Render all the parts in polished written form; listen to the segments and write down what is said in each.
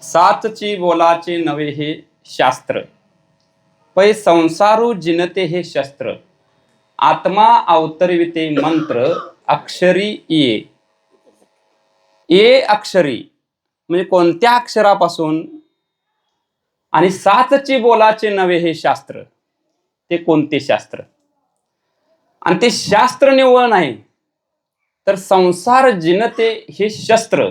सातची बोलाचे नवे हे शास्त्र, पै संसारू जिनते हे शस्त्र, आत्मा अवतरविते मंत्र, अक्षरी ये. ये अक्षरी म्हणजे कोणत्या अक्षरापासून, आणि सातची बोलाचे नवे हे शास्त्र, ते कोणते शास्त्र. आणि ते शास्त्र निव्वळ नाही तर संसार जिनते हे शस्त्र.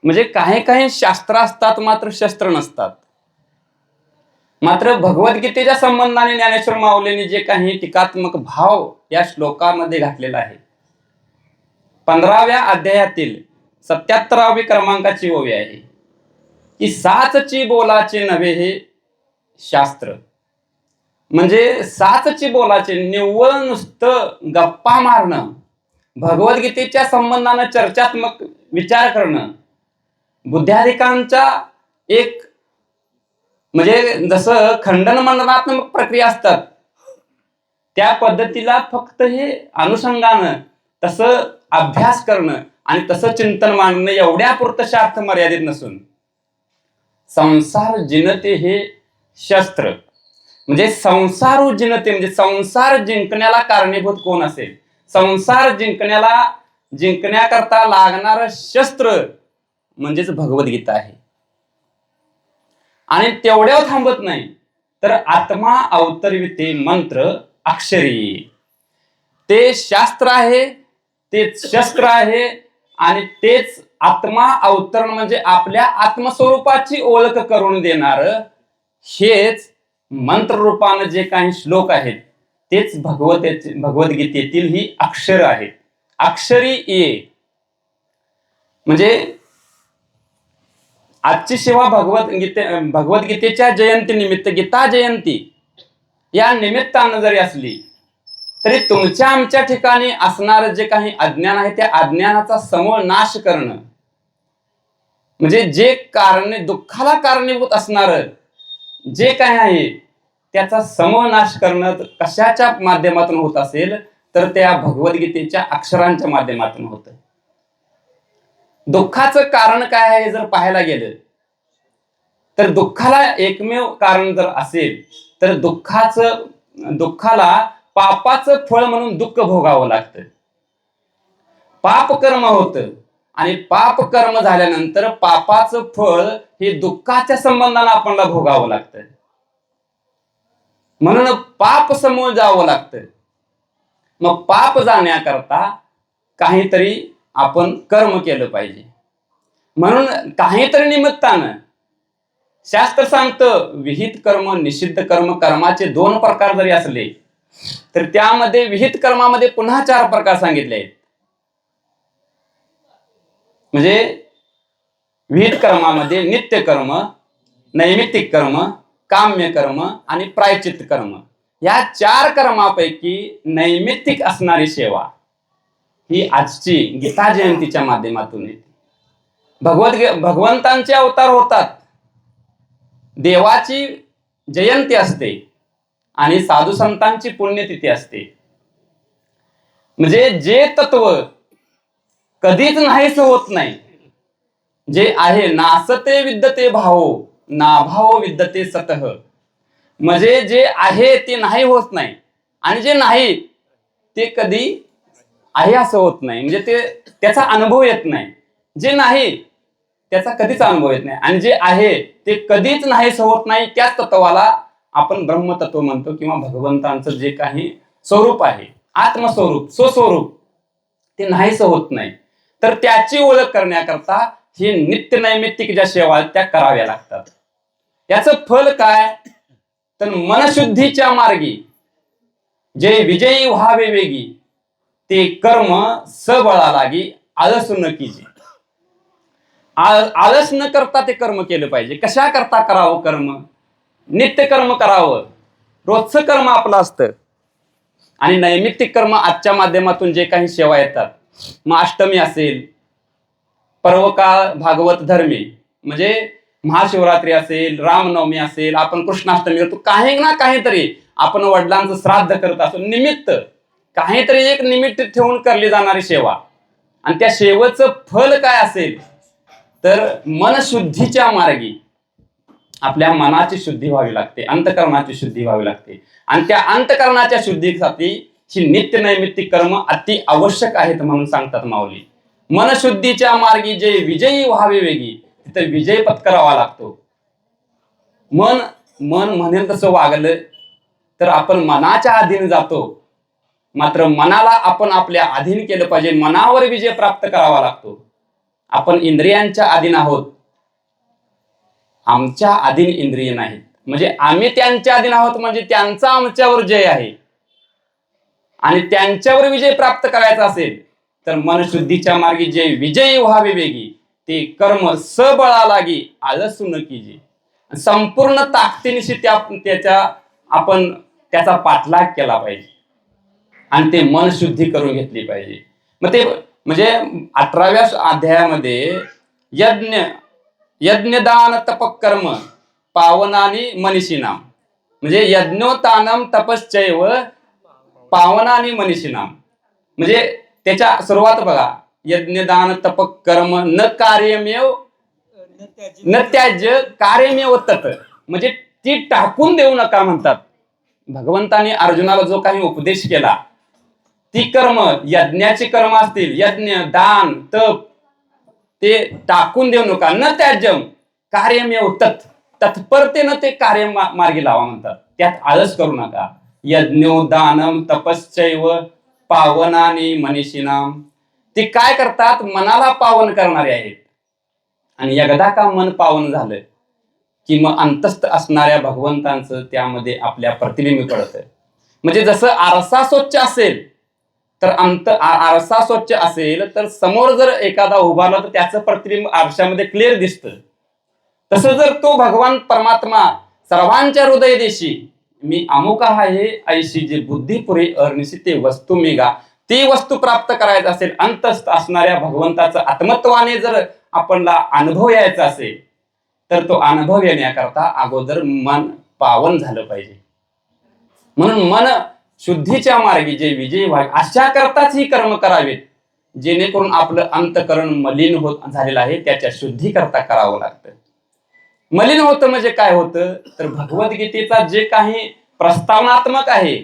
म्हणजे काही काही शास्त्र असतात मात्र शस्त्र नसतात. मात्र भगवद्गीतेच्या संबंधाने ज्ञानेश्वर माऊलींनी जे काही टीकात्मक भाव या श्लोकामध्ये घातलेला आहे, 15व्या अध्यायातील 77वी क्रमांकाची ओवी आहे की सातची बोलाचे नवे हे शास्त्र. म्हणजे सातची बोलाचे निव्वळ नुसतं गप्पा मारणं, भगवद्गीतेच्या संबंधानं चर्चात्मक विचार करणं, बुद्ध्याधिकांचा एक म्हणजे जसं खंडन मंडनात्मक प्रक्रिया असतात त्या पद्धतीला फक्त हे अनुषंगानं तसं अभ्यास करणं आणि तसं चिंतन मांडणं एवढ्यापुरतं शास्त्र मर्यादित नसून संसार जिनते हे शस्त्र. म्हणजे संसारू जिनते म्हणजे संसार जिंकण्याला कारणीभूत कोण असेल, संसार जिंकण्याकरता लागणारं शस्त्र म्हणजेच भगवद्गीता आहे. आणि तेवढ्यावर थांबत नाही तर आत्मा अवतरविते मंत्र अक्षरी, ते शास्त्र आहे, तेच शस्त्र आहे आणि तेच आत्मा अवतरण म्हणजे आपल्या आत्मस्वरूपाची ओळख करून देणार हेच मंत्र रूपानं जे काही श्लोक आहेत तेच भगवद्गीतेतील ही अक्षर आहेत. अक्षरी ये म्हणजे आजची सेवा भगवद्गीतेच्या जयंती निमित्त, गीता जयंती या निमित्तानं जरी असली तरी तुमच्या आमच्या ठिकाणी असणारं जे काही अज्ञान आहे त्या अज्ञानाचा समूळ नाश करणं, म्हणजे जे कारणे दुःखाला कारणीभूत असणारं जे काही आहे त्याचा समूळ नाश करणं कशाच्या माध्यमातून होत असेल तर त्या भगवद्गीतेच्या अक्षरांच्या माध्यमातून होतं. दुःखाचं कारण काय आहे जर पाहायला गेलं तर दुःखाला एकमेव कारण जर असेल तर दुःखाला पापाचं फळ म्हणून दुःख भोगावं लागतं. पाप कर्म होतं आणि पाप कर्म झाल्यानंतर पापाचं फळ हे दुःखाच्या संबंधाने आपल्याला भोगावं लागतं. म्हणून पाप समूळ जावं लागतं. मग पाप जाण्याकरता काहीतरी आपण कर्म केलं पाहिजे. म्हणून काहीतरी निमित्तानं शास्त्र सांगतं विहित कर्म निषिद्ध कर्म, कर्माचे 2 प्रकार जरी असले तर त्यामध्ये विहित कर्मामध्ये पुन्हा 4 प्रकार सांगितले आहेत. म्हणजे विहित कर्मामध्ये नित्य कर्म, नैमित्तिक कर्म, काम्य कर्म आणि प्रायश्चित्त कर्म. या 4 कर्मापैकी नैमित्तिक असणारी सेवा ही आजची गीता जयंतीच्या माध्यमातून येते. भगवंतांचे अवतार होतात, देवाची जयंती असते आणि साधू संतांची पुण्यतिथी असते. म्हणजे जे तत्व कधीच नाहीच होत नाही, जे आहे नासते विद्यते भावो नाभावो विद्यते सतः, म्हणजे जे आहे ते नाही होत नाही आणि जे नाही ते कधी आहे असं होत नाही. म्हणजे त्याचा अनुभव येत नाही. जे नाही त्याचा कधीच अनुभव येत नाही आणि जे आहे ते कधीच नाहीच होत नाही. त्याच तत्वाला आपण ब्रह्मतत्व म्हणतो किंवा भगवंतांचं जे काही स्वरूप आहे, आत्मस्वरूप, स्वस्वरूप, ते नाहीच होत नाही. तर त्याची ओळख करण्याकरता हे नित्य नैमित्तिक ज्या सेवा त्या कराव्या लागतात. याचं फल काय तर मनशुद्धीच्या मार्गी जे विजयी व्हावे वेगी ते कर्म सबळा लागी आळस न कीजे. आळस न करता ते कर्म केलं पाहिजे. कशा करता करावं कर्म? नित्य कर्म करावं, रोजचं कर्म आपलं असतं. आणि नैमित्तिक कर्म आजच्या माध्यमातून जे काही सेवा येतात, मग अष्टमी असेल, पर्वकाळ भागवत धर्मी म्हणजे महाशिवरात्री असेल, रामनवमी असेल, आपण कृष्णाष्टमी करतो, काही ना काहीतरी आपण वडिलांचं श्राद्ध करत असतो, निमित्त काहीतरी एक निमित्त ठेवून करली जाणारी सेवा. आणि त्या सेवेचं फल काय असेल तर मनशुद्धीच्या मार्गी आपल्या मनाची शुद्धी व्हावी लागते, अंतकरणाची शुद्धी व्हावी लागते. आणि त्या अंतकरणाच्या शुद्धीसाठी ही नित्य नैमित्तिक कर्म अति आवश्यक आहेत म्हणून सांगतात माऊली. मनशुद्धीच्या मार्गी जे विजयी व्हावे वेगी, तिथे विजय पत्करावा लागतो. मन म्हणेल तसं वागलं तर आपण मनाच्या अधीन जातो, मात्र मनाला आपण आपल्या अधीन केलं पाहिजे. मनावर विजय प्राप्त करावा लागतो. आपण इंद्रियांच्या अधीन आहोत, आमच्या अधीन इंद्रिय नाहीत. म्हणजे आम्ही त्यांच्या अधीन आहोत, म्हणजे त्यांचा आमच्यावर जय आहे. आणि त्यांच्यावर विजय प्राप्त करायचा असेल तर मनशुद्धीच्या मार्गी जे विजयी व्हावे वेगी, ते कर्म सबळा लागी आळसू न कीजे. संपूर्ण ताकदीनिशी आपण त्याचा पाठलाग केला पाहिजे आणि ते मनशुद्धी करून घेतली पाहिजे. मग ते म्हणजे 18व्या अध्यायामध्ये यज्ञदान तपकर्म पावनानी मनीषिनाम, म्हणजे यज्ञोतानम तपश्चैव पावनानी मनीषिनाम. म्हणजे त्याच्या सुरुवात बघा, यज्ञदान तपकर्म न कार्यमेव न त्याज्य कार्यमेव तत्, म्हणजे ती टाकून देऊ नका म्हणतात. भगवंताने अर्जुनाला जो काही उपदेश केला, ती कर्म यज्ञाची कर्म असतील, यज्ञ दान तप, ते टाकून देऊ नका. न त्याज्यम कार्यमेव तत्, तत्परतेनं ते कार्य मार्गी लावा म्हणतात. त्यात आळस करू नका. यज्ञो दानम तपश्चैव पावनानी मनीषिनाम. ते काय करतात, मनाला पावन करणारे आहेत. आणि एकदा का मन पावन झालं की मग अंतस्थ असणाऱ्या भगवंतांचं त्यामध्ये आपल्या प्रतिबिंब पडतं. म्हणजे जसं आरसा स्वच्छ असेल तर आरसा स्वच्छ असेल तर समोर जर एखादा उभारला तर त्याचं प्रतिबिंब आरशामध्ये क्लिअर दिसतं. तसं जर तो भगवान परमात्मा सर्वांच्या हृदय देशी मी अमुक आहे ऐशी जे बुद्धीपुरे अनिशी ते वस्तू मेगा, ती वस्तू प्राप्त करायचं असेल, अंतस्थ असणाऱ्या भगवंताचं आत्मत्वाने जर आपल्याला अनुभव यायचा असेल तर तो अनुभव येण्याकरता अगोदर मन पावन झालं पाहिजे. म्हणून मन शुद्धीच्या मार्गी जे विजयी व्हावे अशा करताच ही कर्म करावेत, जेणेकरून आपलं अंतकरण मलिन होत झालेलं आहे त्याच्या शुद्धी करता करावं लागतं. मलिन होतं म्हणजे काय होतं तर भगवद्गीतेचा जे काही प्रस्तावनात्मक आहे,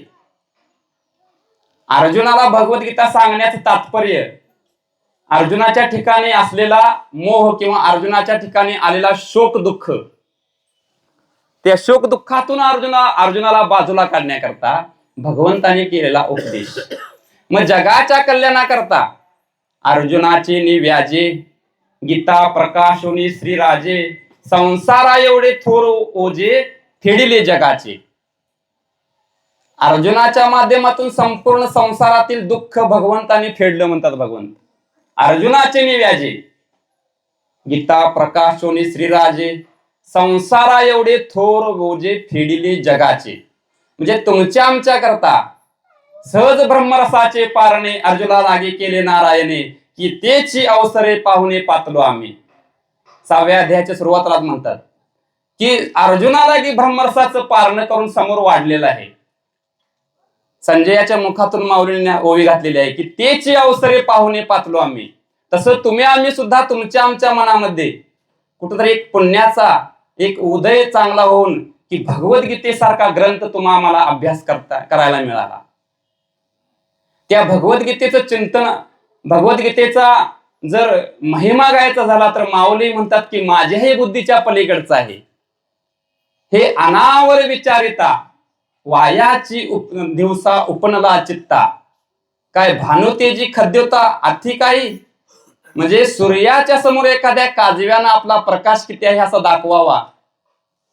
अर्जुनाला भगवद्गीता सांगण्याचं तात्पर्य अर्जुनाच्या ठिकाणी असलेला मोह किंवा अर्जुनाच्या ठिकाणी आलेला शोक दुःख, त्या शोक दुःखातून अर्जुनाला बाजूला काढण्याकरता भगवंताने केलेला उपदेश. मग जगाच्या कल्याणाकरता अर्जुनाचे निव्याजे गीता प्रकाशोनी श्रीराजे, संसारा एवढे थोर ओझे फेडिले जगाचे. अर्जुनाच्या माध्यमातून संपूर्ण संसारातील दुःख भगवंताने फेडलं म्हणतात भगवंत. अर्जुनाचे निव्याजे गीता प्रकाशोनी श्रीराजे, संसारा एवढे थोर ओझे फेडिले जगाचे. म्हणजे तुमच्या आमच्या करता सहज ब्रह्मरसाचे पारणे अर्जुना लागे केले नारायणे, की तेची अवसरे पाहुणे पातलो आम्ही. 6व्या अध्यायाच्या सुरुवातीला म्हणतात की अर्जुनाला की ब्रह्मरसाचं पारण करून समोर वाढलेलं आहे. संजयाच्या मुखातून माऊलीने ओवी घातलेली आहे की तेची अवसरे पाहुणे पातलो आम्ही. तसं तुम्ही आम्ही सुद्धा तुमच्या आमच्या मनामध्ये कुठेतरी एक पुण्याचा एक उदय चांगला होऊन की भगवद्गीतेसारखा ग्रंथ तुम्हाला अभ्यास करायला मिळाला. त्या भगवद्गीतेचं चिंतन, भगवद्गीतेचा जर महिमा गायचा झाला तर माऊली म्हणतात की माझ्याही बुद्धीच्या पलीकडचं आहे हे. अनावर विचारिता वायाची दिवसा उपनला चित्ता, काय भानुतेजी खद्योता अति काही. म्हणजे सूर्याच्या समोर एखाद्या काजव्यानं आपला प्रकाश किती आहे असं दाखवावा,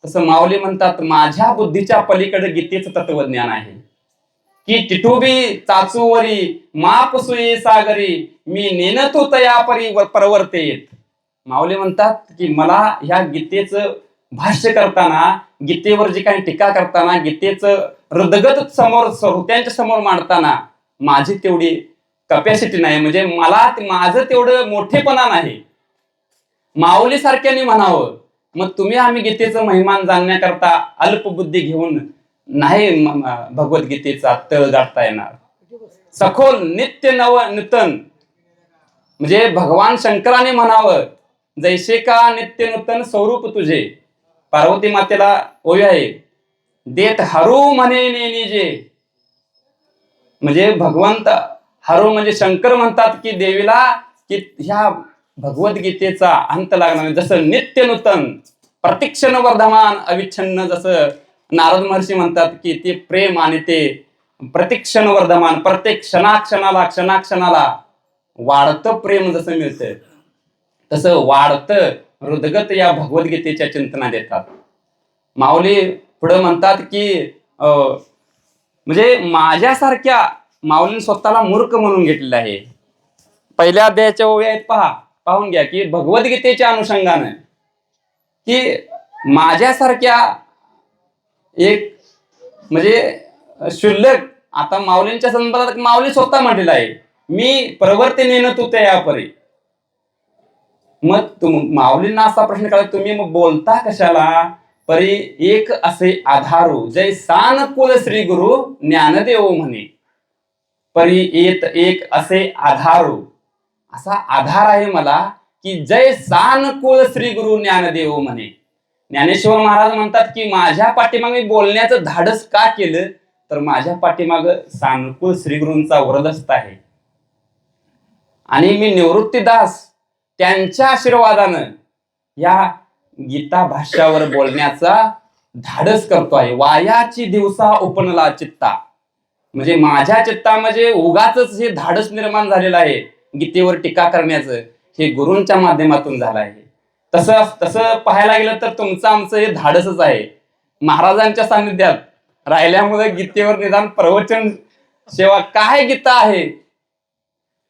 तसं माऊली म्हणतात माझ्या बुद्धीच्या पलीकडे गीतेचं तत्वज्ञान आहे. की टिटुबी चाचूवरी मापसुये सागरी, मी नेनतो तयापरी परवर्तेत. माऊली म्हणतात की मला ह्या गीतेचं भाष्य करताना, गीतेवर जी काही टीका करताना, गीतेचं हृदगत समोर श्रोत्यांच्या समोर मांडताना माझी तेवढी कपॅसिटी नाही, म्हणजे मला माझं तेवढं मोठेपणा नाही. माऊली सारख्याने म्हणावं. मग तुम्ही आम्ही गीतेचं महिमान जाणण्याकरता अल्पबुद्धी घेऊन नाही भगवद्गीतेचा तळ गाठता येणार. सखोल नित्य नव नूतन, म्हणजे भगवान शंकराने म्हणावं जैसे का नित्य नूतन स्वरूप तुझे. पार्वती मातेला ओवी आहे. देत हरू म्हणे नेनी जे. म्हणजे भगवंत हरू म्हणजे शंकर म्हणतात की देवीला की ह्या भगवद्गीतेचा अंत लागणार नाही. जसं नित्य नूतन प्रतिक्षण वर्धमान अविच्छिन्न, जसं नारद महर्षी म्हणतात की ते प्रेम आणि ते प्रतिक्षण वर्धमान, प्रत्येक क्षणाक्षणाला वाढतं प्रेम जसं मिळतं तसं वाढतं हृदगत या भगवद्गीतेच्या चिंतनात येतात. माऊली पुढे म्हणतात की म्हणजे माझ्यासारख्या माऊलीने स्वतःला मूर्ख म्हणून घेतलेलं आहे. पहिल्या अध्यायाच्या ओव्या आहेत पाहून घ्या की भगवद्गीतेच्या अनुषंगानं की माझ्यासारख्या एक म्हणजे शुल्लक. आता माऊलींच्या संदर्भात माऊली स्वतः म्हटलेलं आहे मी प्रवर्ते नेन तू त्या परी. मग माऊलींना असा प्रश्न करा तुम्ही मग बोलता कशाला. परी एक असे आधारू जय सानकुल श्री गुरु ज्ञानदेव म्हणे. परी येत एक असे आधारू, असा आधार आहे मला की जय सानकुल श्री गुरु ज्ञानदेव म्हणे. ज्ञानेश्वर महाराज म्हणतात की माझ्या पाठीमागे बोलण्याचं धाडस का केलं तर माझ्या पाठीमाग सानुकूल श्रीगुरूंचा वरदहस्त आहे आणि मी निवृत्तीदास त्यांच्या आशीर्वादानं या गीता भाष्यावर बोलण्याचा धाडस करतो आहे. वायाची दिवसा उपनला चित्ता. म्हणजे माझ्या चित्तामध्ये उगाच हे धाडस निर्माण झालेलं आहे गीतेवर टीका करण्याचं, हे गुरूंच्या माध्यमातून झालं आहे. तसं पाहायला गेलं तर तुमचं आमचं हे धाडसच आहे. महाराजांच्या सानिध्यात राहिल्यामुळे गीतेवर निदान प्रवचन सेवा काय गीता आहे.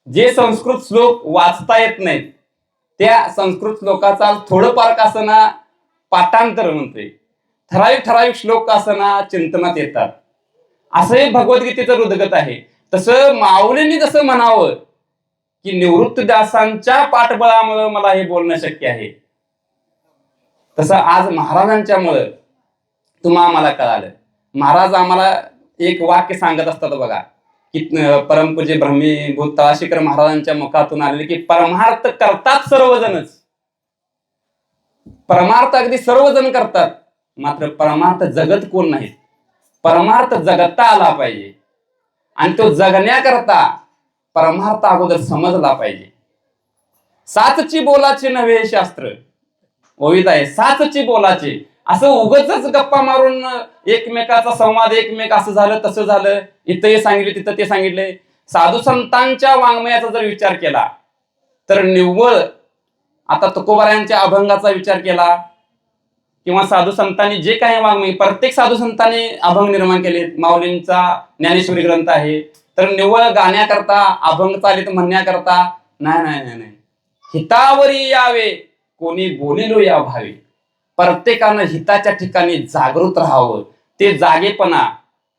जे संस्कृत श्लोक वाचता येत नाहीत त्या संस्कृत श्लोकाचा थोडंफार का असना पाठांतर म्हणते, ठराविक श्लोक असना चिंतनात येतात. असंही भगवद्गीतेचं हृदगत आहे. तसं माऊलींनी जसं म्हणावं की निवृत्तीदासांच्या पाठबळामुळे मला हे बोलणं शक्य आहे, तसं आज महाराजांच्यामुळं आम्हाला कळालं. महाराज आम्हाला एक वाक्य सांगत असतात बघा की परमपूज्य ब्रह्मीभूत तळाशीकर महाराजांच्या मुखातून आलेले की परमार्थ करतात सर्वजणच. परमार्थ अगदी सर्वजण करतात, मात्र परमार्थ जगत कोण नाहीत. परमार्थ जगता आला पाहिजे आणि तो जगण्याकरता परमार्थ अगोदर समजला पाहिजे. साचची बोलाचे नव्हे शास्त्र. ओवीत आहे साचची बोलाचे. असं उगच गप्पा मारून एकमेकाचा संवाद, एकमेक असं झालं तसं झालं, इथं हे सांगितलं तिथं ते सांगितलंय. साधू संतांच्या वाङ्मयाचा जर विचार केला तर निव्वळ आता तुकोबारायांच्या अभंगाचा विचार केला किंवा साधू संतांनी जे काही वाङ्मय, प्रत्येक साधू संतांनी अभंग निर्माण केले. माऊलींचा ज्ञानेश्वरी ग्रंथ आहे तर निव्वळ गाण्याकरता अभंग चालित म्हणण्याकरता नाही. हितावरी यावे कोणी बोलिलो या भावी. प्रत्येकानं हिताच्या ठिकाणी जागृत राहावं. ते जागेपणा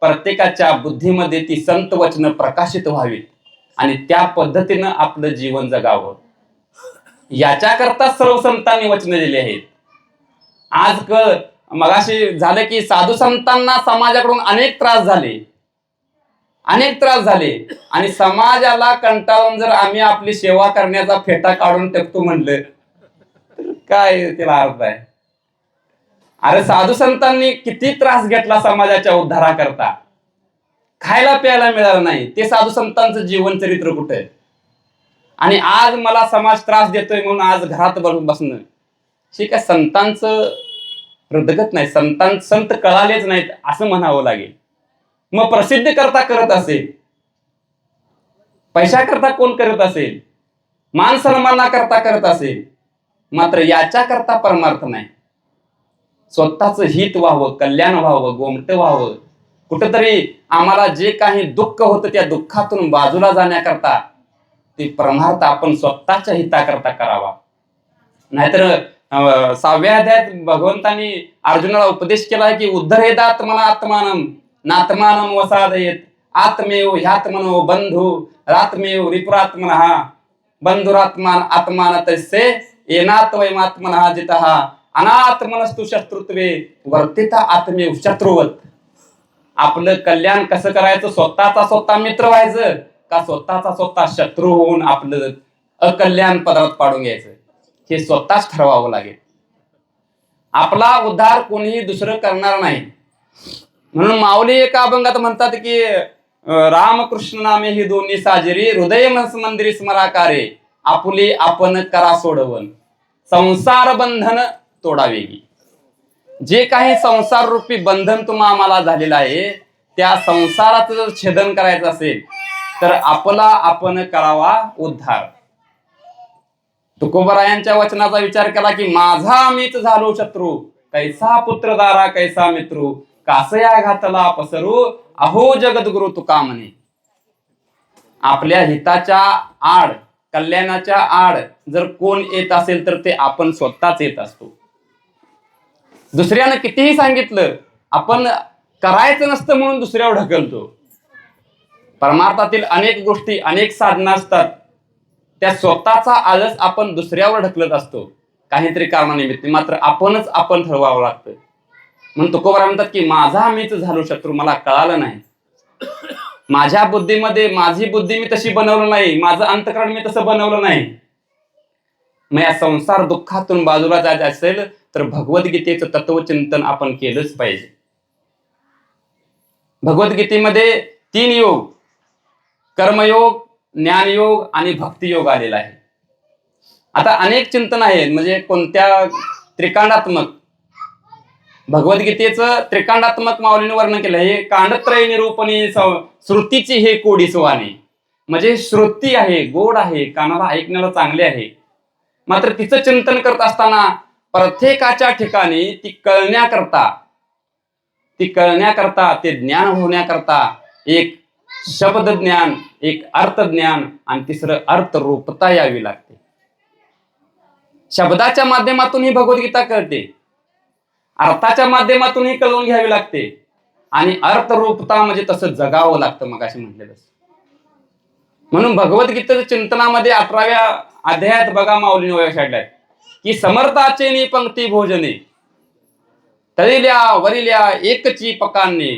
प्रत्येकाच्या बुद्धीमध्ये ती संत वचन प्रकाशित व्हावीत आणि त्या पद्धतीनं आपलं जीवन जगावं. याच्याकरता सर्व संतांनी वचन दिले आहेत. आज मगाशी झालं की साधू संतांना समाजाकडून अनेक त्रास झाले आणि समाजाला कंटाळून जर आम्ही आपली सेवा करण्याचा फेटा काढून टाकतो म्हटलं तर काय त्याला अर्थ आहे. अरे साधू संतांनी किती त्रास घेतला समाजाच्या उद्धाराकरता, खायला प्यायला मिळालं नाही. ते साधू संतांचं जीवन चरित्र कुठे. आणि आज मला समाज त्रास देतोय म्हणून आज घरात बसणं हे काय संतांचं हृदगत नाही. संत कळालेच नाहीत असं म्हणावं लागेल. मग प्रसिद्धी करता करत असेल, पैशा करता कोण करत असेल, मान सन्माना करता करत असेल, मात्र याच्या करता परमार्थ नाही. स्वतःच हित व्हावं, कल्याण व्हावं, गोमट व्हावं. कुठंतरी आम्हाला जे काही दुःख होतं त्या दुःखातून बाजूला जाण्याकरता ते परमार्थ आपण स्वतःच्या हिताकरता करावा. नाहीतर 6व्या अध्यायात भगवंतांनी अर्जुनाला उपदेश केला आहे की उद्धरेदात्मना आत्मानम नात्मानम वसादयेत आत्मेव ह्यात्मनो बंधू रात्मेव रिपुरात्मनः बंधुरात्मान आत्मान तस्य येनात्वयमात्मनः जितः अनात्मनस्तु शत्रुत्वे वर्तिता आत्मेव शत्रुवत. आपलं कल्याण कसं करायचं, स्वतः मित्र व्हायचं का स्वतःचा शत्रू होऊन आपलं अकल्याण पदरात पाडून घ्यायचं. हे स्वतःच ठरवावं लागेल. आपला उद्धार कोणीही दुसरं करणार नाही. म्हणून माऊली एका अभंगात म्हणतात की रामकृष्ण नामे ही दोन्ही साजरी, हृदय मंदिरी स्मराकारे, आपुले आपण करा सोडवण, संसार बंधन तोडावेगी. जे काही संसार रूपी बंधन आम्हाला झालेलं आहे, त्या संसाराचं जर छेदन करायचं असेल तर आपला आपण करावा उद्धार. तुकोबरायांच्या वचनाचा विचार केला की माझा मीच झालो शत्रू, कैसा पुत्र दारा कैसा मित्रू, कासया घातला पसरू, अहो जगद्गुरु तुका म्हणे. आपल्या हिताच्या आड, कल्याणाच्या आड जर कोण येत असेल तर ते आपण स्वतःच येत असतो. दुसऱ्यानं कितीही सांगितलं, आपण करायचं नसतं म्हणून दुसऱ्यावर ढकलतो. परमार्थातील अनेक गोष्टी, अनेक साधना असतात, त्या स्वतःचा आळस आपण दुसऱ्यावर ढकलत असतो काहीतरी कारणानिमित्त. मात्र आपणच आपण ठरवावं लागतं. म्हणून तुकोबरा म्हणतात की माझा मीच झालो शत्रू, मला कळालं नाही. माझ्या बुद्धीमध्ये माझी बुद्धी मी तशी बनवलं नाही, माझं अंतःकरण मी तसं बनवलं नाही. मग या संसार दुःखातून बाजूला जायचं असेल तर भगवद्गीतेचं तत्वचिंतन आपण केलंच पाहिजे. भगवद्गीतेमध्ये 3 योग, कर्मयोग, ज्ञानयोग आणि भक्तियोग आलेला आहे. आता अनेक चिंतन आहेत, म्हणजे कोणत्या त्रिकांडात्मक, भगवद्गीतेचं त्रिकांडात्मक माऊलीने वर्णन केलं. हे कांडत्रय निरूपणी श्रुतीची हे कोडी सुवाने, म्हणजे श्रुती आहे, गोड आहे, कानाला ऐकण्याला चांगले आहे. मात्र तिचं चिंतन करत असताना प्रत्येकाच्या ठिकाणी ती कळण्याकरता, ते ज्ञान होण्याकरता एक शब्द ज्ञान, एक अर्थ ज्ञान आणि तिसरं अर्थरूपता यावी लागते. शब्दाच्या माध्यमातून ही भगवद्गीता कळते, अर्थाच्या माध्यमातून ही कळून घ्यावी लागते आणि अर्थरूपता म्हणजे तसं जगावं लागतं मग अशी म्हटलेलं. म्हणून भगवद्गीतेच्या चिंतनामध्ये 18व्या अध्यायात बघा माऊलीने वैशाडलाय की समर्थाचे नि पंक्ती भोजने, तळिल्या वरिल्या एकची पकाने,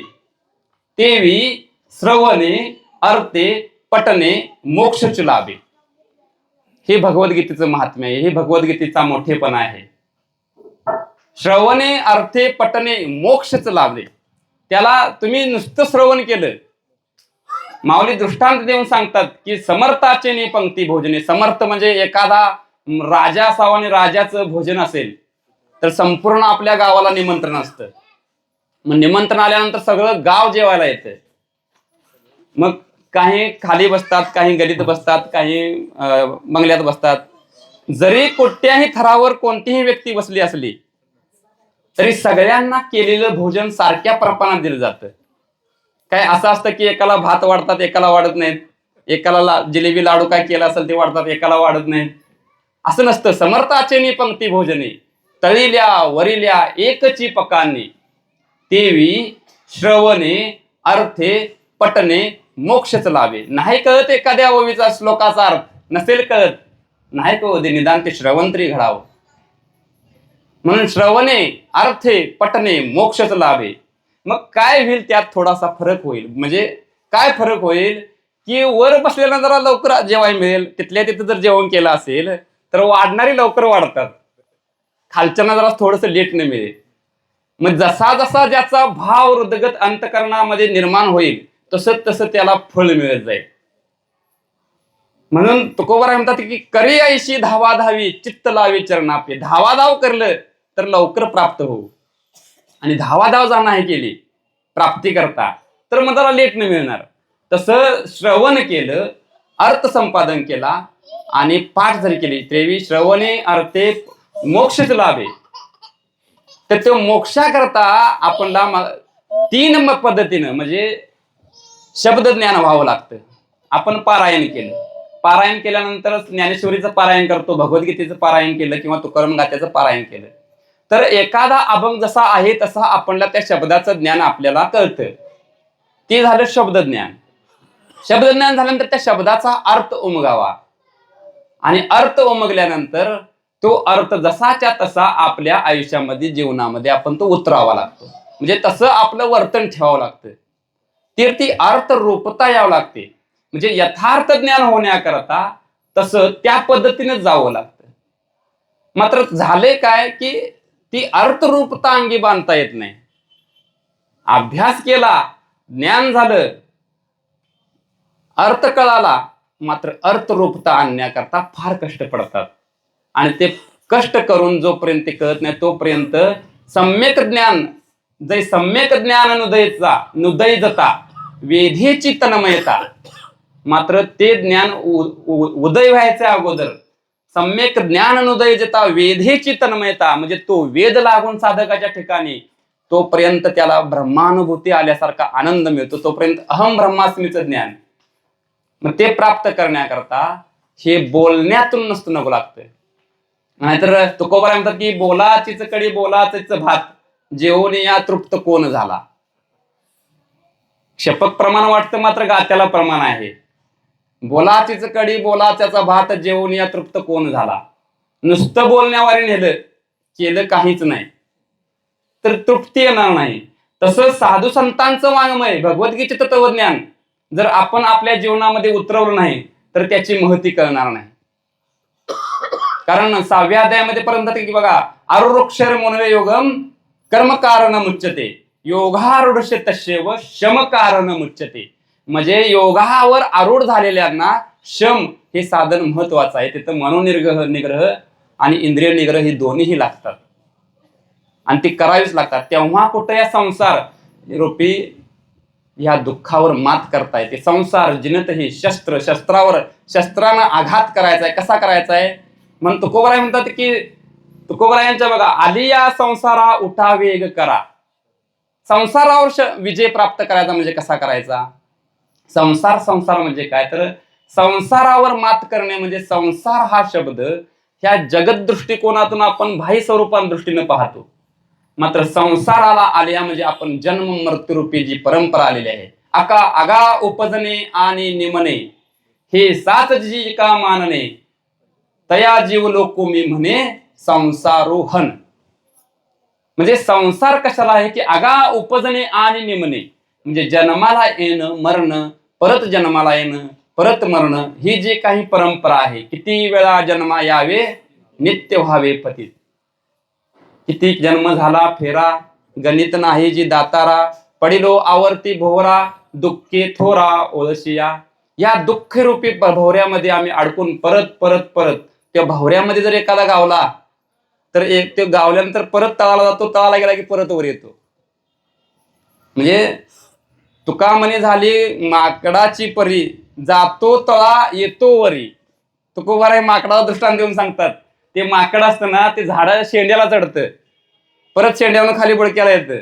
तेवी श्रवणे अर्थे पटणे मोक्षच लाभे. हे भगवद्गीतेचं महात्म्य आहे, हे भगवद्गीतेचा मोठेपणा आहे. श्रवणे अर्थे पटणे मोक्षच लाभले. त्याला तुम्ही नुसतं श्रवण केलं, माऊली दृष्टांत देऊन सांगतात की समर्थाचे नि पंक्ती भोजने. समर्थ म्हणजे एखादा राजा असावा आणि राजाचं भोजन असेल तर संपूर्ण आपल्या गावाला निमंत्रण असतं. मग निमंत्रण आल्यानंतर सगळं गाव जेवायला येतं. मग काही खाली बसतात, काही गलीत बसतात, काही बंगल्यात बसतात. जरी कोणत्याही थरावर कोणतीही व्यक्ती बसली असली तरी सगळ्यांना केलेलं भोजन सारख्या प्रमाणात दिलं जातं. काय असं असतं की एकाला भात वाढतात, एकाला वाढत नाहीत, एकाला जिलेबी लाडू काय केला असेल ते वाढतात, एकाला वाढत नाहीत, असं नसतं. समर्थाचे नि पंक्ती भोजने, तळिल्या वरिल्या एकची पकाने, तेवी श्रवणे अर्थे पटणे मोक्षच लाभे. नाही कळत एखाद्या ओवीचा श्लोकाचा अर्थ, नसेल कळत, नाही कळू दे, निदान ते श्रवण तरी घडावं. म्हणून श्रवणे अर्थे पटणे मोक्षच लाभे. मग काय होईल, त्यात थोडासा फरक होईल. म्हणजे काय फरक होईल की वर बसलेला जरा लवकर जेवायला मिळेल, तिथल्या तिथं जर जेवण केलं असेल तर वाढणारी लवकर वाढतात, खालच्यांना जरा थोडंसं लेटने मिळेल. मग जसा जसा ज्याचा भाव हृदगत अंतकरणामध्ये निर्माण होईल तसं तसं त्याला फळ मिळत जाईल. म्हणून तुकोबरा म्हणतात की करी ऐशी धावाधावी चित्त लावी चरणापे. धावाधाव करलं तर लवकर प्राप्त होऊ, आणि धावाधाव जर नाही केली प्राप्ती करता तर मग जरा लेट न मिळणार. तसं श्रवण केलं, अर्थ संपादन केला आणि पाठ जरी केली, त्रेवी श्रवणे अर्थे मोक्षच लाभे, तर तो मोक्षाकरता आपल्याला 3 पद्धतीनं म्हणजे शब्द ज्ञान व्हावं लागतं. आपण पारायण केलं, पारायण केल्यानंतर ज्ञानेश्वरीचं पारायण करतो, भगवद्गीतेचं पारायण केलं किंवा तुकाराम गाथ्याचं पारायण केलं तर एखादा अभंग जसा आहे तसा आपल्याला त्या शब्दाचं ज्ञान आपल्याला कळतं. ते झालं शब्द ज्ञान. शब्द ज्ञान झाल्यानंतर त्या शब्दाचा अर्थ उमगावा, आणि अर्थ उमगल्यानंतर तो अर्थ जसाच्या तसा आपल्या आयुष्यामध्ये, जीवनामध्ये आपण तो उतरावा लागतो. म्हणजे तसं आपलं वर्तन ठेवावं लागतं. ती अर्थ रूपता यावं लागते. म्हणजे यथार्थ ज्ञान होण्याकरता तसं त्या पद्धतीने जावं लागतं. मात्र झाले काय की ती अर्थरूपता अंगी बांधता येत नाही. अभ्यास केला, ज्ञान झालं, अर्थ कळाला, मात्र अर्थरूपता आणण्याकरता फार कष्ट पडतात. आणि ते कष्ट करून जोपर्यंत ते कळत नाही तोपर्यंत सम्यक ज्ञान, जै सम्यक ज्ञान नुदय जता वेधेची तन्मयता. मात्र ते ज्ञान उदय व्हायच्या अगोदर सम्यक ज्ञान अनुदय जता वेधेची तन्मयता, म्हणजे तो वेद लागून साधकाच्या ठिकाणी तोपर्यंत त्याला ब्रह्मानुभूती आल्यासारखा आनंद मिळतो, तोपर्यंत अहम ब्रह्मास्मीचं ज्ञान. मग ते प्राप्त करण्याकरता हे बोलण्यातून नसतं नको लागतं. नाहीतर तुकोबा म्हणतात की बोलाचीच कडी बोलाचीच भात जेवून या तृप्त कोण झाला. क्षपक प्रमाण वाटतं मात्र गात्याला प्रमाण आहे. बोलाचीच कडी बोलाच्याचा भात जेवून या तृप्त कोण झाला. नुसतं बोलण्यावारी नेलं, केलं काहीच नाही तर तृप्ती येणार नाही. तसं साधू संतांचं वाङ्मय, भगवद्गीतेचे तत्वज्ञान जर आपण आपल्या जीवनामध्ये उतरवलं नाही तर त्याची महती कळणार नाही. कारण 6व्या अध्यायामध्ये पर्यंत की बघा, आरुरुक्षर मनवे योगम कर्म कारण मुच्यते योगारूढ तस्यैव शम कारण मुच्यते. म्हणजे योगावर आरूढ झालेल्यांना शम हे साधन महत्वाचं आहे. तिथं मनोनिग्रह आणि इंद्रिय निग्रह ही दोन्हीही लागतात आणि ती करावीच लागतात. तेव्हा कुठं या संसार रूपी या दुःखावर मात करता येते. संसार जिनत ही शस्त्रानं आघात करायचा आहे. कसा करायचा आहे म्हणून तुकोबराय म्हणतात की, तुकोबरायांच्या बघा, आलिया संसारा उठा वेग करा. संसारावर विजय प्राप्त करायचा म्हणजे कसा करायचा. संसार म्हणजे काय तर संसारावर मात करणे म्हणजे संसार हा शब्द ह्या जगत दृष्टिकोनातून आपण बाह्य स्वरूपान दृष्टीने पाहतो. मात्र संसाराला आलिया म्हणजे आपण जन्म मृत्यूरूपी जी परंपरा आलेली आहे. आगा उपजणे आणि निमणे हे सात जी का मानणे तया जीव लोको मी म्हणे संसारोहन. म्हणजे संसार कशाला आहे की आगा उपजणे आणि निमणे म्हणजे जन्माला येणं, मरण, परत जन्माला येणं, परत मरण, ही जी काही परंपरा आहे. किती वेळा जन्मा यावे नित्य व्हावे पतित. किती जन्म झाला फेरा गणित नाही जी दातारा पडिलो आवर्ती भोवरा दुःखे थोरा ओळशिया. या दुःखरूपी भोवऱ्यामध्ये आम्ही अडकून परत परत परत त्या भोवऱ्यामध्ये जर एखादा गावला तर ते गावल्यानंतर परत तळाला जातो, तळाला गेला की परत वर येतो. म्हणजे तुका म्हणे झाली माकडाची परी जातो तळा येतो वरी. तुकोबाराय माकडाला दृष्टांत देऊन सांगतात. ते माकड असतं ना, ते झाडा शेंड्याला चढतं, परत शेंड्यावरून खाली बुडक्याला येतं,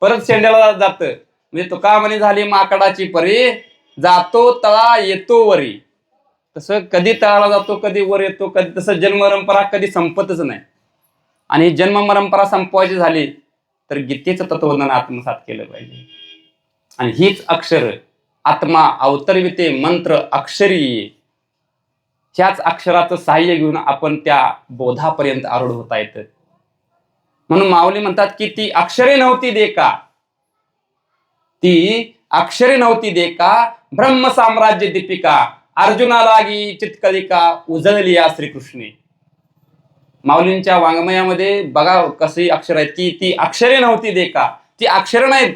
परत शेंड्याला जातं. म्हणजे तुका म्हणे झाली माकडाची परी जातो तळा येतो वरी. तसं कधी तळाला जातो, कधी वर येतो, कधी तसं जन्मपरंपरा कधी संपतच नाही. आणि जन्म परंपरा संपवायची झाली तर गीतेचं तत्वज्ञान आत्मसात केलं पाहिजे. आणि हीच अक्षर आत्मा अवतरविते मंत्र अक्षरी. ह्याच अक्षराचं सहाय्य घेऊन आपण त्या बोधापर्यंत आरूढ होता येतं. म्हणून माऊली म्हणतात की ती अक्षरे नव्हती देखा, ती अक्षरे नव्हती देखा ब्रह्म साम्राज्य दीपिका अर्जुना लागी चितकलिका उजळली या श्रीकृष्णे. माऊलींच्या वाङ्मयामध्ये बघा कशी अक्षर आहेत की ती अक्षरे नव्हती देखा. ती अक्षर नाहीत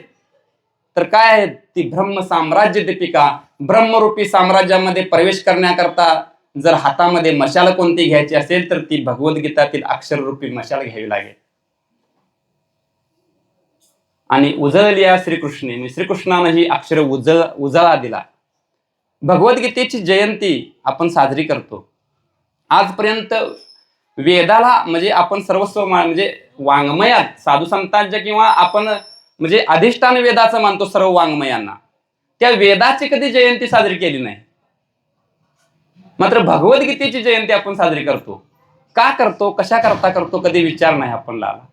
तर काय आहेत, ती ब्रह्म साम्राज्य दीपिका. ब्रह्मरूपी साम्राज्यामध्ये प्रवेश करण्याकरता जर हातामध्ये मशाल कोणती घ्यायची असेल तर ती भगवद्गीतातील अक्षररूपी मशाल घ्यावी लागेल. आणि उजळली या श्रीकृष्णे, श्रीकृष्णानं ही अक्षर उजळा दिला. भगवद्गीतेची जयंती आपण साजरी करतो. आजपर्यंत वेदाला म्हणजे आपण सर्वस्व म्हणजे वाङ्मयात साधू संतांच्या किंवा आपण म्हणजे अधिष्ठान वेदाचं मानतो सर्व वाङ्मयांना, त्या वेदाची कधी जयंती साजरी केली नाही. मात्र भगवद्गीतेची जयंती आपण साजरी करतो. का करतो, कशा करता करतो, कधी विचार नाही आपण लावला.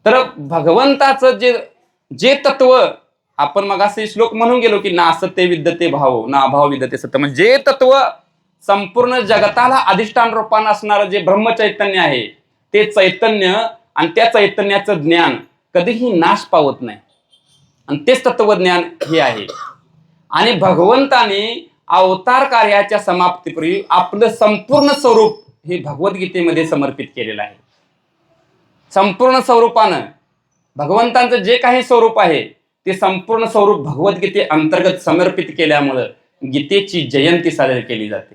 तर भगवंताचं जे तत्व आपण मगाशी श्लोक म्हणून गेलो की नासते विद्यते भाव ना अभाव विद्यते सत्य, म्हणजे जे तत्व संपूर्ण जगताला अधिष्ठान रूपानं असणारं जे ब्रह्मचैतन्य आहे ते चैतन्य आणि त्या चैतन्याचं ज्ञान कधीही नाश पावत नाही. आणि तेच तत्वज्ञान हे आहे. आणि भगवंताने अवतार कार्याच्या समाप्तीपूर्वी आपलं संपूर्ण स्वरूप हे भगवद्गीतेमध्ये समर्पित केलेलं आहे. संपूर्ण स्वरूपानं भगवंतांचं जे काही स्वरूप आहे ते संपूर्ण स्वरूप भगवद्गीते अंतर्गत समर्पित केल्यामुळं गीतेची जयंती साजरी केली जाते.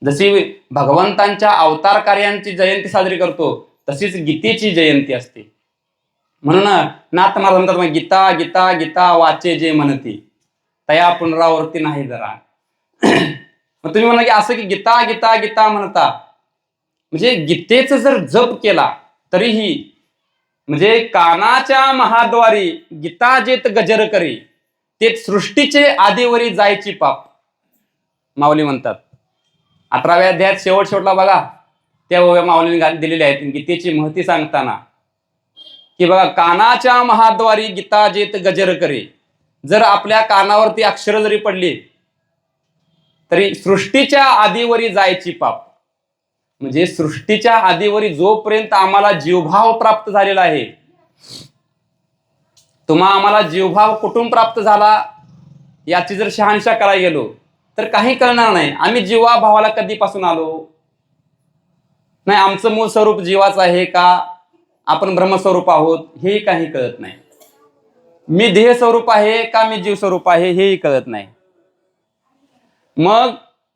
जशी भगवंतांच्या अवतार कार्यांची जयंती साजरी करतो तशीच गीतेची जयंती असते. म्हणून नाथ महाराज म्हणतात, गीता गीता गीता वाचे जे म्हणती तया पुनरावृत्ती नाही जरा. मग तुम्ही म्हणा की असं की गीता गीता गीता म्हणता म्हणजे गीतेचं जर जप केला तरीही म्हणजे कानाच्या महाद्वारी गीता जेत गजर करी ते सृष्टीचे आदिवरी जायची पाप, माऊली म्हणतात. 18व्या अध्यायात शेवटला बघा त्या माऊलीने दिलेले आहेत गीतेची महती सांगताना की बघा, कानाच्या महाद्वारी गीता जेत गजर करे. जर आपल्या कानावरती अक्षर जरी पडली तरी सृष्टीच्या आदिवरी जायची पाप. म्हणजे सृष्टीच्या आदिवरी जोपर्यंत आम्हाला जीवभाव प्राप्त झालेला आहे, आम्हाला जीवभाव कुठून प्राप्त झाला याची जर शहानिशा करायला गेलो तर काही कळणार नाही. आम्ही जीवाभावाला कधीपासून आलो नाही, आमचं मूळ स्वरूप जीवाचं आहे का, आपण ब्रह्मस्वरूप आहोत हेही काही कळत नाही. मी देह स्वरूप आहे का मी जीव स्वरूप आहे हेही कळत नाही. मग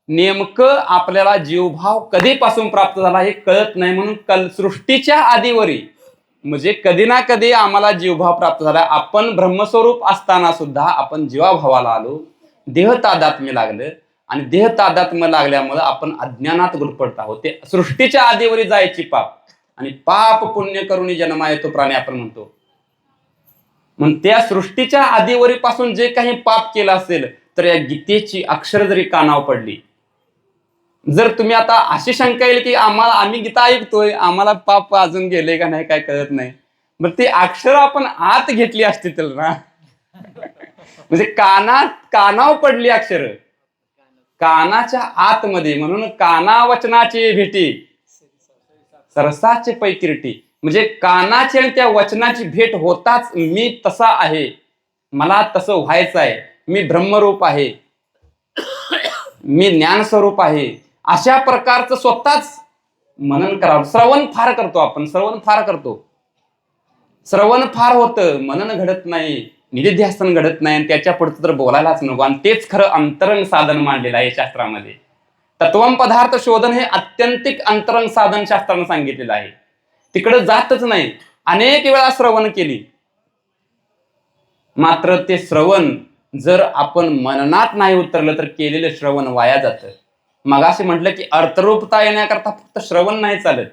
नेमकं आपल्याला जीवभाव कधीपासून प्राप्त झाला हे कळत नाही. म्हणून सृष्टीच्या आदिवरी म्हणजे कधी ना कधी आम्हाला जीवभाव प्राप्त झाला. आपण ब्रह्मस्वरूप असताना सुद्धा आपण जीवाभावाला आलो, देह तादात्म्य लागलं आणि देह तादात्म्य लागल्यामुळे आपण अज्ञानात गुरफटत आहोत. ते सृष्टीच्या आदिवरी जायची पाप. आणि पाप पुण्य करून जन्मा येतो प्राणी आपण म्हणतो. मग त्या सृष्टीच्या आदिवरीपासून जे काही पाप केलं असेल तर या गीतेची अक्षर जरी कानावर पडली, जर तुम्ही आता अशी शंका येईल की आम्ही गीता ऐकतोय आम्हाला पाप अजून गेले का नाही काय कळत नाही, मग ती अक्षर आपण आत घेतली असती तर ना म्हणजे कानावर पडली अक्षर कानाच्या आतमध्ये. म्हणून काना वचनाची भेटी सरसाचे पैकिरटी. म्हणजे कानाची आणि त्या वचनाची भेट होताच मी तसा आहे, मला तसं व्हायचं आहे, मी ब्रह्मरूप आहे, मी ज्ञानस्वरूप आहे, अशा प्रकारचं स्वतःच मनन करावं. श्रवण फार करतो आपण, श्रवण फार होतं, मनन घडत नाही, निधिध्यासन घडत नाही. आणि त्याच्या पुढचं तर बोलायलाच नको. आणि तेच खरं अंतरंग साधन मांडलेलं आहे शास्त्रामध्ये. तत्वम पदार्थ शोधन हे अत्यंतिक अंतरंग साधन शास्त्रानं सांगितलेलं आहे. तिकडे जातच नाही. अनेक वेळा श्रवण केली मात्र ते श्रवण जर आपण मननात नाही उतरलं तर केलेलं श्रवण वाया जातं. मगाशी म्हटलं की अर्थरूपता येण्याकरता फक्त श्रवण नाही चालत,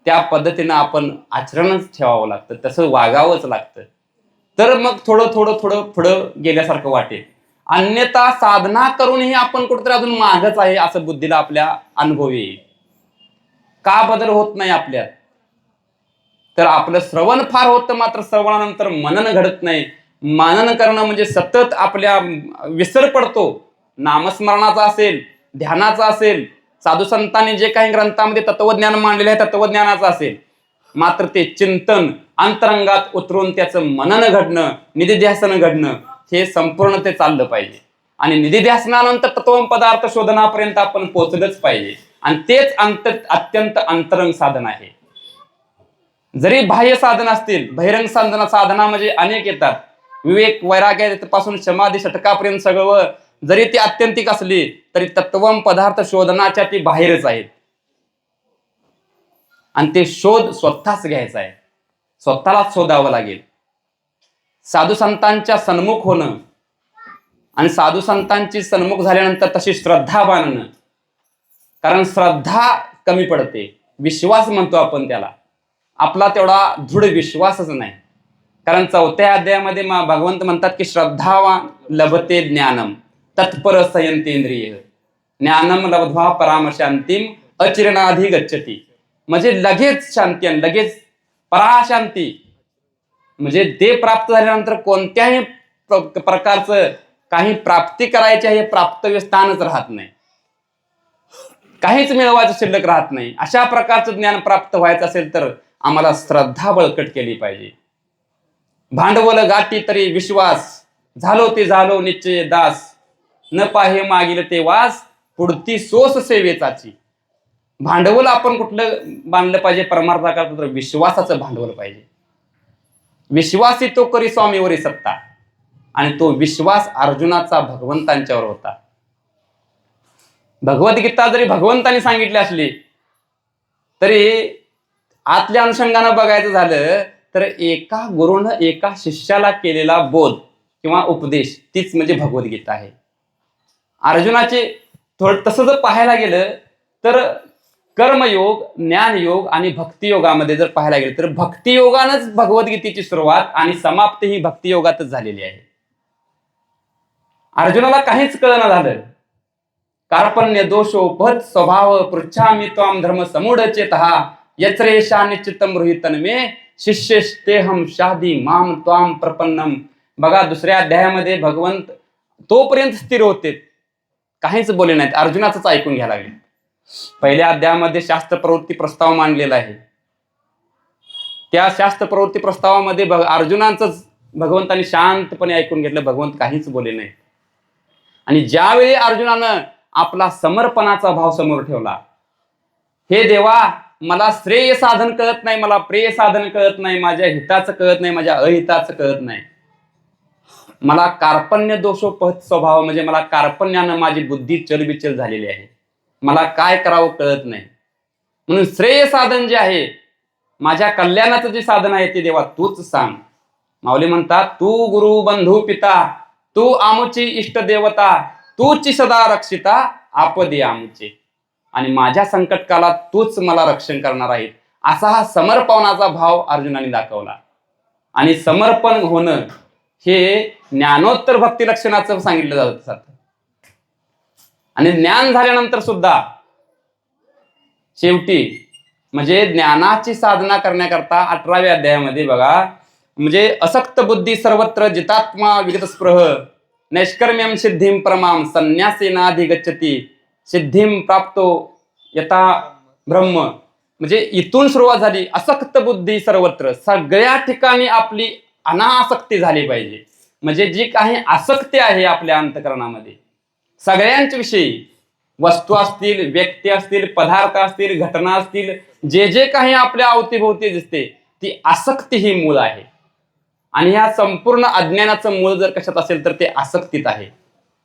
त्या पद्धतीनं आपण आचरणच ठेवावं लागतं, तसं वागावंच लागतं. तर मग थोडं पुढं गेल्यासारखं वाटेल. अन्यथा साधना करूनही आपण कुठेतरी अजून मागच आहे असं बुद्धीला आपल्या अनुभव येईल. का बदल होत नाही आपल्यात, तर आपलं श्रवण फार होतं मात्र श्रवणानंतर मनन घडत नाही. मनन करणं म्हणजे सतत आपल्या विसर पडतो. नामस्मरणाचा असेल, ध्यानाचा असेल, साधू संतांनी जे काही ग्रंथामध्ये तत्वज्ञान मांडलेलं आहे तत्वज्ञानाचं असेल, मात्र ते चिंतन अंतरंगात उतरून त्याचं मनन घडणं, निधिध्यासन घडणं हे संपूर्ण ते चाललं पाहिजे. आणि निधिध्यासनानंतर तत्व पदार्थ शोधनापर्यंत आपण पोहोचलंच पाहिजे. आणि तेच अत्यंत अंतरंग साधन आहे. जरी बाह्य साधन असतील, बहिरंग साधना म्हणजे अनेक येतात. विवेक वैराग्यापासून समाधी षटकापर्यंत सगळं जरी ती आत्यंतिक असली तरी तत्वम पदार्थ शोधनाच्या ती बाहेरच आहेत. आणि ते शोध स्वतःच घ्यायचा आहे, स्वतःलाच शोधावं लागेल. साधू संतांच्या सन्मुख होणं आणि साधू संतांची सन्मुख झाल्यानंतर तशी श्रद्धा बांधणं. कारण श्रद्धा कमी पडते, विश्वास म्हणतो आपण त्याला, आपला तेवढा दृढ विश्वासच नाही. कारण 4थ्या अध्यायामध्ये भगवंत म्हणतात की श्रद्धावान लभते ज्ञानम तत्पर संयंतेंद्रिय ज्ञानम लब्ध्वा परामशांतीम अचिरणाधी गच्छती. म्हणजे लगेच शांती आणि लगेच पराशांती. म्हणजे ते प्राप्त झाल्यानंतर कोणत्याही प्रकारचं काही प्राप्ती करायची आहे प्राप्तव्य स्थानच राहत नाही, काहीच मिळवायचं शिल्लक राहत नाही. अशा प्रकारचं ज्ञान प्राप्त व्हायचं असेल तर आम्हाला श्रद्धा बळकट केली पाहिजे. भांडवल गाठी तरी विश्वास, झालो ते झालो निश्चय दास, न पाहे मागील ते वास पुढती सोस सेवेचाची. भांडवल आपण कुठलं बांधलं पाहिजे परमार्थाकरता, तर विश्वासाचं भांडवल पाहिजे. विश्वासी तो करी स्वामीवरी सत्ता, आणि तो विश्वास अर्जुनाचा भगवंतांच्यावर होता. भगवद्गीता जरी भगवंतांनी सांगितली असली तरी आतल्या अनुषंगानं बघायचं झालं तर एका गुरुनं एका शिष्याला केलेला बोध किंवा उपदेश तीच म्हणजे भगवद्गीता आहे. अर्जुनाचे तसं जर पाहायला गेलं तर कर्मयोग, ज्ञानयोग आणि भक्तियोगामध्ये जर पाहायला गेलं तर भक्तियोगानंच भगवद्गीतेची सुरुवात आणि समाप्ती ही भक्तियोगातच झालेली आहे. अर्जुनाला काहीच कळना झालं. कार्पण्य दोषोपहत स्वभाव पृच्छामि त्वाम धर्म समूढचेतः यत्रेषा निश्चितम गृहीतन मे शिष्यस्तेहम शादी माम त्वाम प्रपन्नम. बघा, दुसऱ्या अध्यायामध्ये भगवंत तोपर्यंत स्थिर होते, काहीच बोलले नाहीत, अर्जुनाचंच ऐकून घ्यायला लागले. पहिल्या अध्यायामध्ये शास्त्र प्रवृत्ती प्रस्ताव मांडलेला आहे. त्या शास्त्र प्रवृत्ती प्रस्तावामध्ये अर्जुनांचंच भगवंतांनी शांतपणे ऐकून घेतलं. भगवंत काहीच बोलले नाही. आणि ज्यावेळी अर्जुनानं आपला समर्पणाचा भाव समोर ठेवला, हे देवा, मला श्रेय साधन कळत नाही, मला प्रेय साधन कळत नाही, माझ्या हिताचं कळत नाही, माझ्या अहिताचं कळत नाही, मला कार्पण्य दोषोपहत स्वभाव म्हणजे मला कार्पण्यानं माझी बुद्धी चलबिचल झालेली आहे, मला काय करावं कळत नाही. म्हणून श्रेय साधन जे आहे, माझ्या कल्याणाचं जे साधन आहे ते देवा तूच सांग. माऊली म्हणतात, तू गुरु बंधू पिता, तू आमुची इष्ट देवता, तूची सदा रक्षिता आपदे आमुचे. आणि माझ्या संकटकालात तूच मला रक्षण करणार आहे. असा हा समर्पणाचा भाव अर्जुनाने दाखवला. आणि समर्पण होणं हे ज्ञानोत्तर भक्ती लक्षणाचं सांगितलं जातं. आणि ज्ञान झाल्यानंतर सुद्धा शेवटी म्हणजे ज्ञानाची साधना करण्याकरता 18व्या अध्यायामध्ये बघा, म्हणजे असक्त बुद्धी सर्वत्र जितात्मा विगत स्पृह नैष्कर्म्यम सिद्धिम परमाम संन्यासेनाधिगच्छति सिद्धिम प्राप्तो यथा ब्रह्म. म्हणजे इथून सुरुवात झाली. असक्त बुद्धी सर्वत्र, सगळ्या ठिकाणी आपली अनासक्ती झाली पाहिजे. म्हणजे जी काही आसक्ती आहे आपल्या अंतःकरणामध्ये सगळ्यांच्या विषयी, वस्तू असतील, व्यक्ती असतील, पदार्थ असतील, घटना असतील, जे जे काही आपल्या अवतीभोवती दिसते ती आसक्ती ही मूळ आहे. आणि ह्या संपूर्ण अज्ञानाचं मूळ जर कशात असेल तर ते आसक्तीत आहे.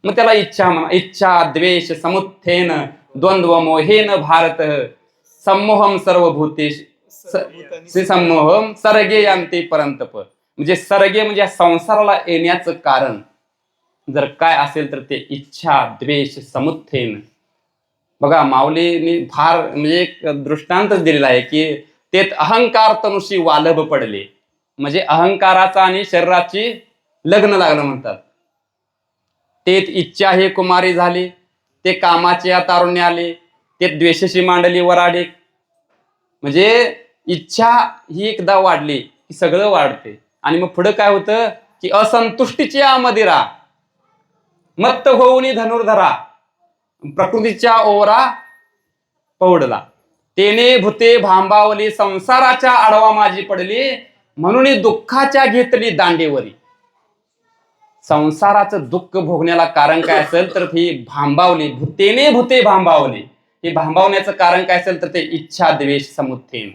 मग त्याला इच्छा म्हणा. इच्छा द्वेष समुत्थेन द्वंद्व मोहेन भारत सम्मोहम सर्वभूतेश सम्मोहम सर्गे यांते परंतप. म्हणजे सर्गे म्हणजे संसाराला येण्याचं कारण जर काय असेल तर ते इच्छा द्वेष समुत्थेन. बघा, माऊलींनी फार म्हणजे एक दृष्टांतच दिलेला आहे की तेत अहंकार तनुशी वालभ पडले. म्हणजे अहंकाराचा आणि शरीराची लग्न लागलं म्हणतात. तेत इच्छा हे कुमारी झाली, ते कामाचे तारुण्य आले, ते द्वेषशी मांडली वराडे. म्हणजे इच्छा ही एकदा वाढली की सगळं वाढते. आणि मग पुढे काय होतं की असंतुष्टीची मदिरा मत्त होऊनी धनुर्धरा प्रकृतीच्या ओरा पौडला. तेने भूते भांबावली संसाराच्या आडवा माझी पडली म्हणून दुःखाच्या घेतली दांडेवरी. संसाराचं दुःख भोगण्याला कारण काय असेल तर ही भांबावली, भूतेने भूते भांबावली. हे भांबावण्याचं कारण काय असेल तर ते इच्छा द्वेष समुत्थेन.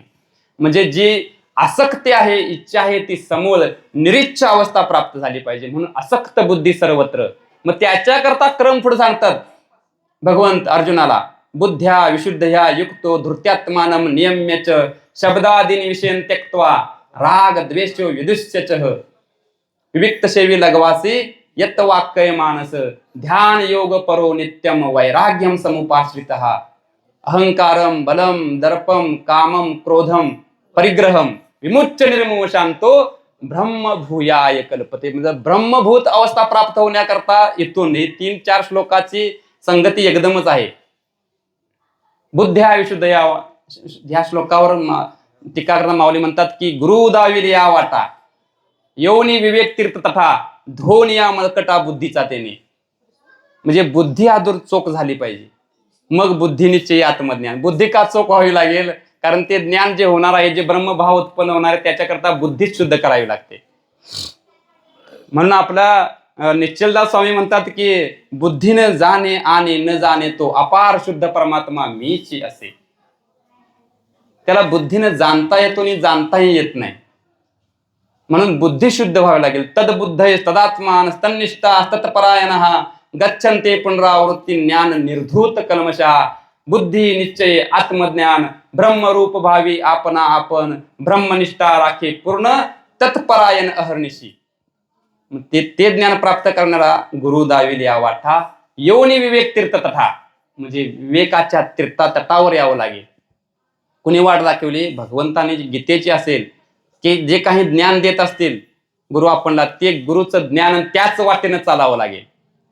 म्हणजे जी आसक्ती आहे, इच्छा आहे, ती समूळ निरीच्छ अवस्था प्राप्त झाली पाहिजे. म्हणून असक्त बुद्धी सर्वत्र. मग त्याच्याकरता क्रम पुढे सांगतात भगवंत अर्जुनाला, बुद्ध्या विशुद्धया युक्तो धृत्यात्मानम नियम्यच शब्दादीन विषयन त्यक्त्वा राग द्वेषो विदुष्यच विविक्त सेवी लगवासी यत वाक्य मानस ध्यान योग परो नित्यम वैराग्यम समुपाश्रितः अहंकारम बलम दर्पम कामम क्रोधम परिग्रहम विमुच्य निर्मोह शांतो ब्रह्म भूयाय कल्पते. म्हणजे ब्रह्मभूत अवस्था प्राप्त होण्याकरता इथून ही 3-4 श्लोकाची संगती एकदमच आहे. बुद्ध्या विशुद्धया, ह्या श्लोकावर टीकाकर्ता माऊली म्हणतात की गुरु दाविल या वाटा योनी विवेक तीर्थ तथा धोनिया मलकटा बुद्धीचा तेने. म्हणजे बुद्धी आदूर चोख झाली पाहिजे, मग बुद्धीनिश्चय आत्मज्ञान. बुद्धी का चोख व्हावी लागेल? कारण ते ज्ञान जे होणार आहे, जे ब्रह्मभाव उत्पन्न होणार आहे, त्याच्याकरता बुद्धीच शुद्ध करावी लागते. म्हणून आपला निश्चलदास स्वामी म्हणतात की बुद्धीने जाणे आणि न जाणे तो अपार शुद्ध परमात्मा मीच असे. त्याला बुद्धीनं जाणता येतो आणि जाणताही येत नाही. म्हणून बुद्धी शुद्ध व्हावी लागेल. तद्बुद्धय तदात्मान तन्निष्ठा तत्परायणः गच्छन्ते पुनरावृत्ती ज्ञान निर्धूत कल्मषा. बुद्धी निश्चय आत्मज्ञान ब्रह्मरूप भावी आपणा आपण ब्रह्मनिष्ठा राखे पूर्ण तत्परायण अहर्निशी. ते ज्ञान प्राप्त करणारा गुरु दाविल या वाटा योनी विवेक तीर्थ तथा, म्हणजे विवेकाच्या तीर्था तटावर यावं लागेल. कुणी वाट दाखवली? भगवंताने गीतेची असेल की जे काही ज्ञान देत असतील गुरु आपणला, ते गुरुचं ज्ञान त्याच वाटेनं चालावं लागेल.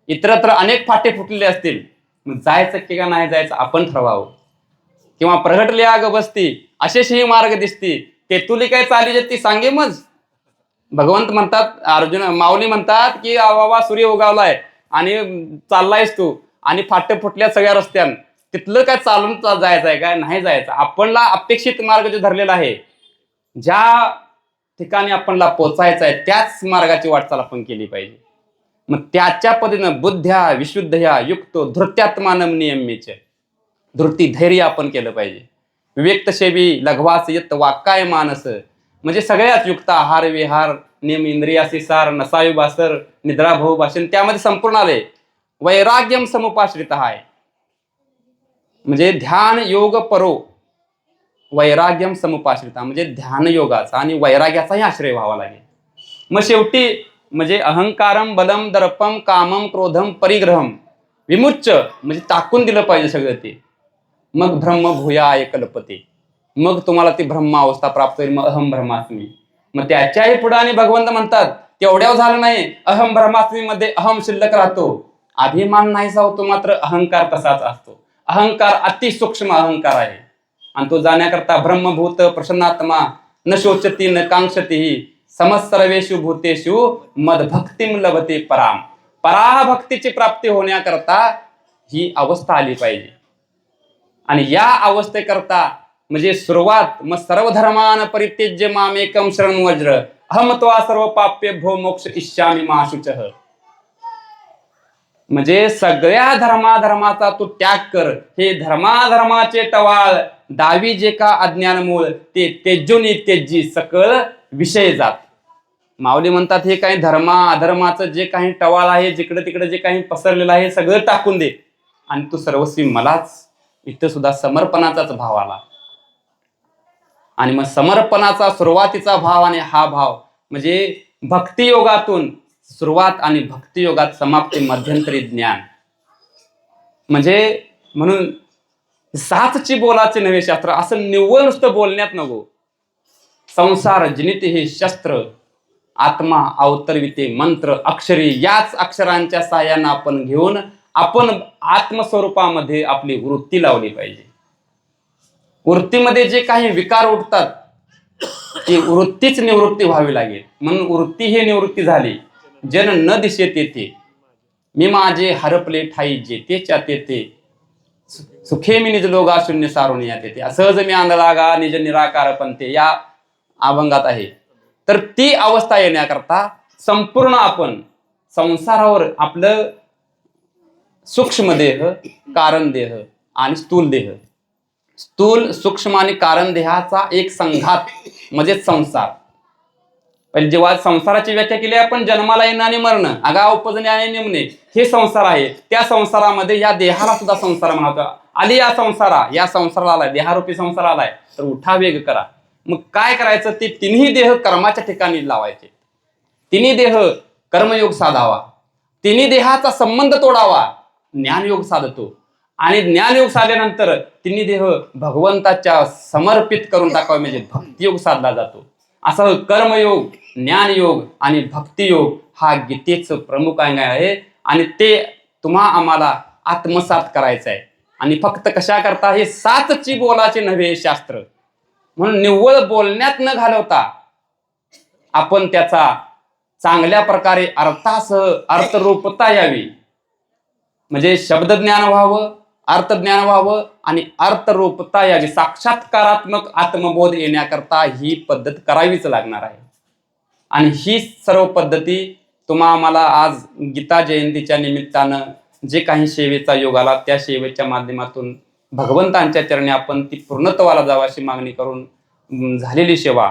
इतरत्र अनेक फाटे फुटलेले असतील, मग जायचं की का नाही जायचं आपण ठरवावं. किंवा प्रगटले आग बसती असेही मार्ग दिसती, ते तुली काय चाली ती सांगे मज. भगवंत म्हणतात, अर्जुन माऊली म्हणतात की बाबा सूर्य उगावलाय आणि चाललायस तू आणि फाटे फुटल्या सगळ्या रस्त्यानं, तिथलं काय चालून जायचं आहे काय? नाही जायचं. आपणला अपेक्षित मार्ग जो धरलेला आहे, ज्या ठिकाणी आपणला पोचायचं आहे त्याच मार्गाची वाटचाल आपण केली पाहिजे. मग त्याच्या पद्धतीनं बुद्ध्या विशुद्धया युक्तो धृत्यात्मानम नियम्यच, धृती धैर्य आपण केलं पाहिजे. विवेक्त सेवी लघवास यत वाक्काय मानस, म्हणजे सगळ्याच युक्त आहार विहार नियम इंद्रियासी सार नसायु बासर निद्रा भाऊ भाषण त्यामध्ये संपूर्ण आले. वैराग्यम समुपाश्रित आहे, म्हणजे ध्यान योग परो वैराग्यम समुपाश्रिता, म्हणजे ध्यान योगाचा आणि वैराग्याचाही आश्रय व्हावा लागेल. मग शेवटी म्हणजे अहंकारम बलम दर्पम कामम क्रोधम परिग्रहम विमुच्च, म्हणजे टाकून दिलं पाहिजे सगळं ते. मग ब्रह्म भूयाय कल्पते, मग तुम्हाला ती ब्रह्मावस्था प्राप्त होईल. मग अहम ब्रह्मास्मी. मग त्याच्याही पुढे आणि भगवंत म्हणतात तेवढ्यावर झालं नाही, अहम ब्रह्मास्मी मध्ये अहम शिल्लक राहतो. अभिमान नाहीसा होतो, मात्र अहंकार तसाच असतो. अहंकार अतिसूक्ष्म अहंकार आहे आणि तो जाण्याकरता ब्रह्मभूत प्रसन्नात्मा न शोचती न कांक्षती समस्तर्वेषु भूतेषु मदभक्तिम लभते पराम. पराभक्तीची प्राप्ती होण्याकरता ही अवस्था आली पाहिजे. आणि या अवस्थेकरता म्हणजे सुरुवात मग सर्व धर्मान परित्यज्य मामेकम शरणं वज्र अहम त्वा सर्व पाप्येभ्यो मोक्ष इष्यामि मा शुचः. म्हणजे सगळ्या धर्माधर्माचा तू त्याग कर. हे धर्माधर्माचे टवाळ दावी जे का अज्ञान मूळ, ते तेजोनी तेजी सकळ विषय जात. माऊली म्हणतात हे काही धर्मा अधर्माचं जे काही टवाळ आहे, जिकडे तिकडे जे काही पसरलेलं आहे सगळं टाकून दे आणि तू सर्वस्वी मलाच. इथं सुद्धा समर्पणाचाच भाव आला. आणि मग समर्पणाचा सुरुवातीचा भाव आणि हा भाव म्हणजे भक्तियोगातून सुरुवात आणि भक्तियोगात समाप्ती मध्यंतरी ज्ञान. म्हणजे म्हणून साचची बोलाचे नवे शास्त्र, असं निव्वळ नुसतं बोलण्यात नको. संसार जनित हे शस्त्र आत्मा अवतरविते मंत्र अक्षरी, याच अक्षरांच्या साह्यानं आपण घेऊन आपण आत्मस्वरूपामध्ये आपली वृत्ती लावली पाहिजे. वृत्तीमध्ये जे काही विकार उठतात ती वृत्तीच निवृत्ती व्हावी लागेल. म्हणून वृत्ती ही निवृत्ती झाली. जन न दिसे तेथे मी माझे हरपले ठाई जेतेच्या तेथे सुखे मी निज लोगा शून्य सारून या तेथे सहज मी आंधळागा निज निराकार पंथे या अभंगात आहे. तर ती अवस्था येण्याकरता संपूर्ण आपण संसारावर आपलं सूक्ष्म देह कारण देह आणि स्थूल देह, स्थूल सूक्ष्म आणि कारण देहाचा एक संघात म्हणजे संसार. पहिले जेव्हा संसाराची व्याख्या केली आपण, जन्माला येणं आणि मरणं अगा उपजणे आणि निमणे हे संसार आहे. त्या संसारामध्ये या देहाला सुद्धा संसार म्हणावं. आली या संसाराला आलाय, देहारूपी संसार आलाय, तर उठा वेग करा. मग काय करायचं? ते तिन्ही देह कर्माच्या ठिकाणी लावायचे. तिन्ही देह कर्मयोग साधावा, तिन्ही देहाचा संबंध तोडावा, ज्ञानयोग साधतो. आणि ज्ञानयोग साधल्यानंतर तिन्ही देह भगवंताच्या समर्पित करून टाकावे, म्हणजे भक्तियोग साधला जातो. असं कर्मयोग, ज्ञानयोग आणि भक्तियोग हा गीतेचं प्रमुख अंग आहे. आणि ते तुम्हा आम्हाला आत्मसात करायचं आहे. आणि फक्त कशा करता? हे साचची बोलाचे नव्हे शास्त्र. म्हणून निव्वळ बोलण्यात न घालवता आपण त्याचा चांगल्या प्रकारे अर्थासह अर्थरूपता यावी, म्हणजे शब्दज्ञान व्हावं, अर्थज्ञान व्हावं आणि अर्थरूपता यावी. साक्षात्कारात्मक आत्मबोध येण्याकरता ही पद्धत करावीच लागणार आहे. आणि ही सर्व पद्धती तुम्हा आम्हाला आज गीता जयंतीच्या निमित्तानं जे काही सेवेचा योग आला त्या सेवेच्या माध्यमातून भगवंतांच्या चरणी आपण ती पूर्णत्वाला जावं अशी मागणी करून झालेली सेवा